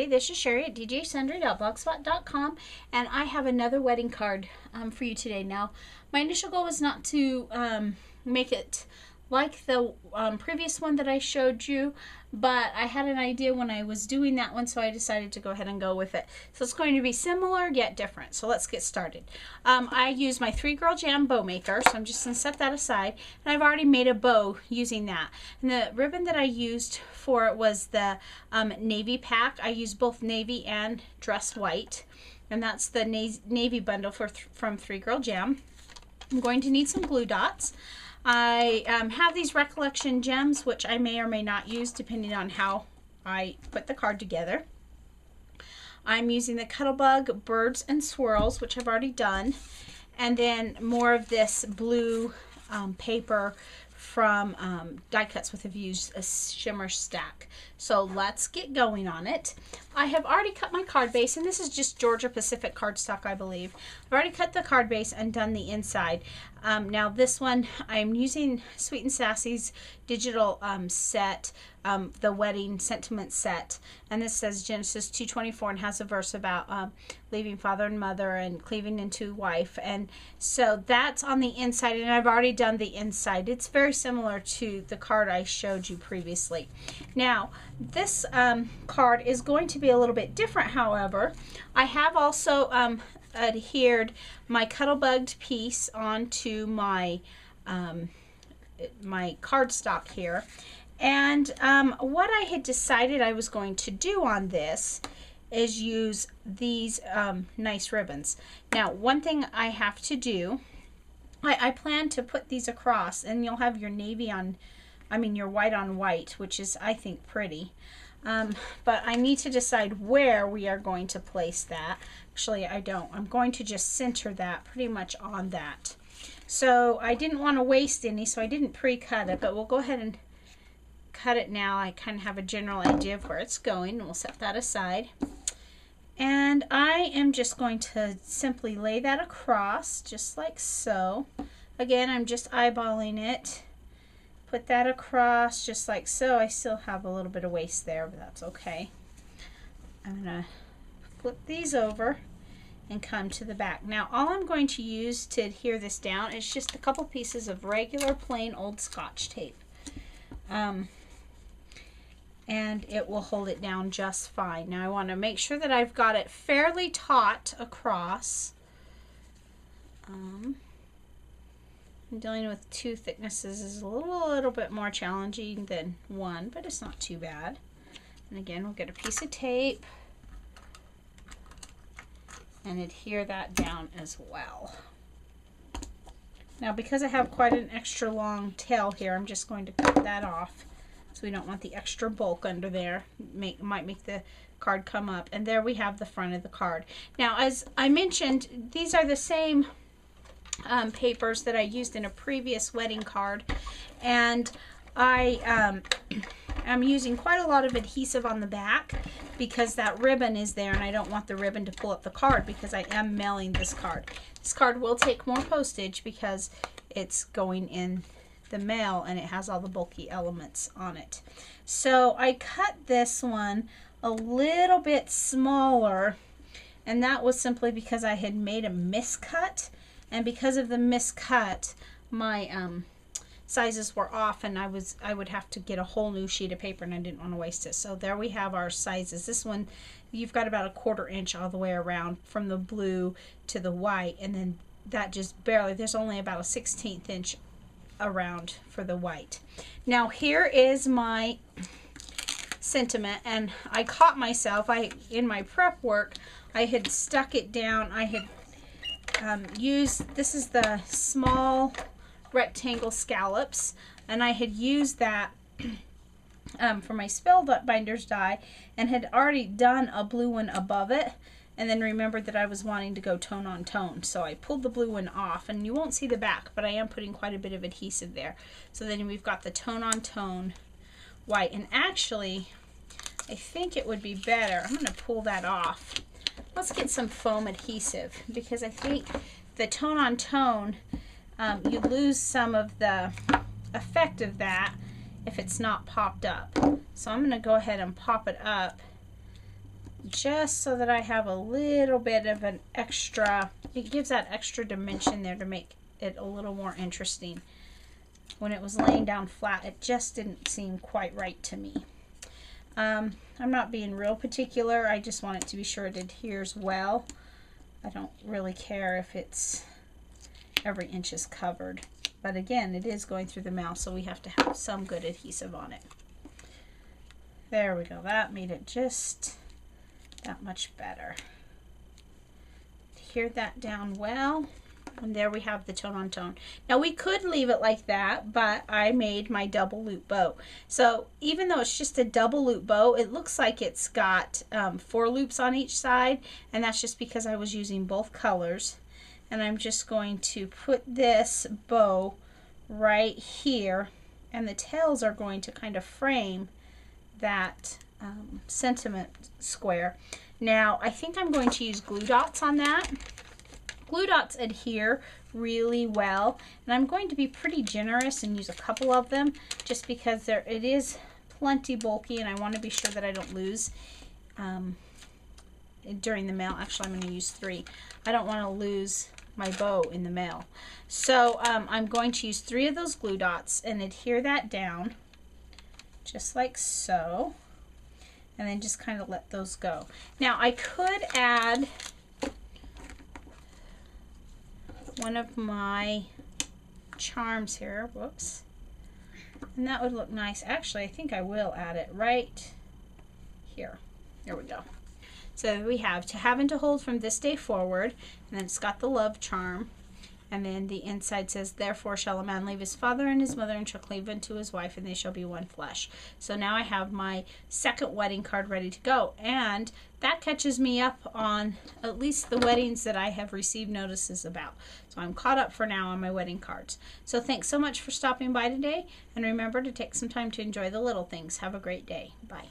This is Cheri at djsundry.blogspot.com, and I have another wedding card for you today. Now, my initial goal was not to make it like the previous one that I showed you, but I had an idea when I was doing that one, so I decided to go ahead and go with it. So it's going to be similar yet different. So let's get started. I use my 3-Girl Jam bow maker, so I'm just going to set that aside, and I've already made a bow using that. And the ribbon that I used for it was the navy pack. I used both navy and dress white, and that's the navy bundle from 3-Girl Jam. I'm going to need some glue dots. I have these recollection gems, which I may or may not use depending on how I put the card together. I'm using the Cuttlebug Birds and Swirls, which I've already done, and then more of this blue paper from Die Cuts with a Views, a shimmer stack. So let's get going on it. I have already cut my card base, and this is just Georgia Pacific cardstock, I believe. I've already cut the card base and done the inside. Now this one, I'm using Sweet and Sassy's digital set, the wedding sentiment set, and this says Genesis 2:24 and has a verse about leaving father and mother and cleaving into wife, and so that's on the inside, and I've already done the inside. It's very similar to the card I showed you previously. Now this card is going to be a little bit different, however. I have also adhered my Cuttlebugged piece onto my my cardstock here, and what I had decided I was going to do on this is use these nice ribbons. Now, one thing I have to do, I plan to put these across, and you'll have your navy on, I mean your white on white, which is, I think, pretty. But I need to decide where we are going to place that. Actually, I don't. I'm going to just center that pretty much on that. So I didn't want to waste any, so I didn't pre-cut it, but we'll go ahead and cut it now. I kind of have a general idea of where it's going, and we'll set that aside. And I am just going to simply lay that across, just like so. Again, I'm just eyeballing it. Put that across just like so. I still have a little bit of waste there, but that's okay. I'm going to flip these over and come to the back. Now, all I'm going to use to adhere this down is just a couple pieces of regular plain old Scotch tape. And it will hold it down just fine. Now, I want to make sure that I've got it fairly taut across. Dealing with 2 thicknesses is a little bit more challenging than 1, but it's not too bad. And again, we'll get a piece of tape and adhere that down as well. Now, because I have quite an extra long tail here, I'm just going to cut that off, so we don't want the extra bulk under there. Might make the card come up. And there we have the front of the card. Now, as I mentioned, these are the same papers that I used in a previous wedding card, and I am using quite a lot of adhesive on the back because that ribbon is there, and I don't want the ribbon to pull up the card because I am mailing this card. This card will take more postage because it's going in the mail and it has all the bulky elements on it. So I cut this one a little bit smaller, and that was simply because I had made a miscut. And because of the miscut, my sizes were off, and I would have to get a whole new sheet of paper, and I didn't want to waste it. So there we have our sizes. This one, you've got about a 1/4 inch all the way around from the blue to the white, and then that just barely, there's only about a 1/16 inch around for the white. Now here is my sentiment, and I caught myself. In my prep work, I had stuck it down. I had this is the small rectangle scallops, and I had used that for my Spellbinders die, and had already done a blue one above it, and then remembered that I was wanting to go tone on tone, so I pulled the blue one off, and you won't see the back, but I am putting quite a bit of adhesive there. So then we've got the tone on tone white, and actually I think it would be better, I'm going to pull that off. Let's get some foam adhesive, because I think the tone on tone, you lose some of the effect of that if it's not popped up. So I'm going to go ahead and pop it up just so that I have a little bit of an extra, it gives that extra dimension there to make it a little more interesting. When it was laying down flat, it just didn't seem quite right to me. I'm not being real particular. I just want it to be sure it adheres well. I don't really care if it's every inch is covered. But again, it is going through the mouth, so we have to have some good adhesive on it. There we go. That made it just that much better. Adhere that down well. And there we have the tone on tone. Now we could leave it like that, but I made my double loop bow. So even though it's just a double loop bow, it looks like it's got 4 loops on each side, and that's just because I was using both colors. And I'm just going to put this bow right here, and the tails are going to kind of frame that sentiment square. Now I think I'm going to use glue dots on that. Glue dots adhere really well, and I'm going to be pretty generous and use a couple of them just because it is plenty bulky, and I want to be sure that I don't lose during the mail. Actually, I'm going to use 3. I don't want to lose my bow in the mail. So I'm going to use 3 of those glue dots and adhere that down just like so, and then just kind of let those go. Now I could add one of my charms here, whoops, and that would look nice. Actually, I think I will add it right here. There we go. So we have to have and to hold from this day forward, and then it's got the love charm, and then the inside says, therefore shall a man leave his father and his mother and shall cleave unto his wife, and they shall be one flesh. So now I have my second wedding card ready to go, and that catches me up on at least the weddings that I have received notices about. So I'm caught up for now on my wedding cards. So thanks so much for stopping by today, and remember to take some time to enjoy the little things. Have a great day. Bye.